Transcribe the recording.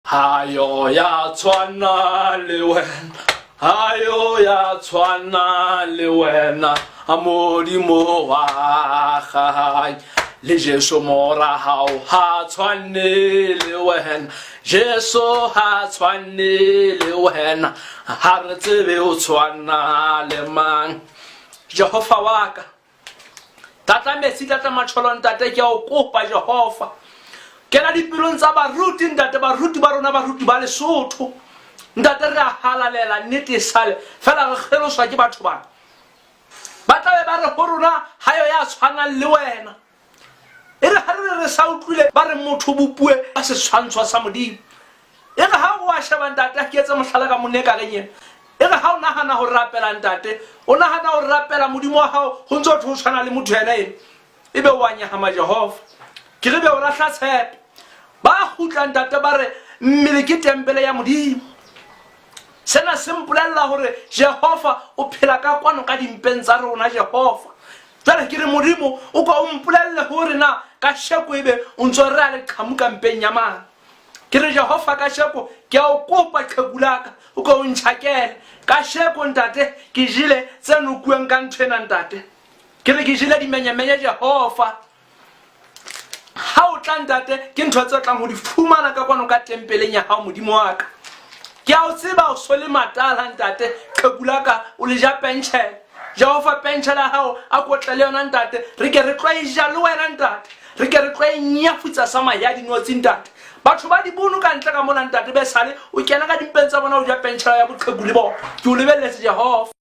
Hayo ya tshwana le wena, hayo ya tshwana le wena, a Modimo wa gae. Le Jesu mora hao ha tshwane le wena, Jesu ha tshwane le wena, ha re tsebe o tshwana le mang. Jehova wa ka, tata Messi, tata Macholong, tate ke a o kopa Jehova. Ke na dipelong tsa baruti ntate, baruti ba rona, baruti ba Lesotho ntate, re a halalela nnete sale fela re kgeloswa ke batho ba tlabe ba re ho rona hayo ya tshwanang le wena. E re ha re sa utlwile ba re motho bopue ba se tshwantshwa sa Modimo. E re ha o a sheba ntate, ke etse mohlala ka monne ka renyeng. E re ha o nahana ho rapela ntate, o nahana ho rapela Modimo wa hao ho ntse ho tshwana le motho ena ene, ebe o a nyahama Jehova. Ke re be o rahla tshepe ba khutla ntate ba re mmele ke tempele ya Modimo. Sena se mpolella hore Jehova o phela ka kwano ka dimpeng tsa rona Jehova. Jwale ke re Modimo o ka o mpolelle hore na ka sheko ebe o ntso re a le qhamu ka mpeng ya mang. Ke re Jehova ka sheko ke a o kopa qhegulaka o ka o ntshakele ka sheko ntate, ke jile tse nokueng ka nthwena ntate. Ke re ke jile dimenyamenye Jehova. Ha o tla ntate ke ntho tse tlang ho di fumana ka kwano ka tempeleng ya hao Modimo wa ka. Ke a o tseba o so le matala ntate, qhegulaka o le ja pension. Jehova pension ya hao a kotla le yona ntate, re ke re tlo e ja le wena ntate, re ke re tlo e nyafutsa sa mayadi notsi ntate. Batho ba di bono ka ntle ka mona ntate be sale o kena ka dimpeng tsa bona o ja pension ya boqhegu le bona. Ke o lebelletse Jehova.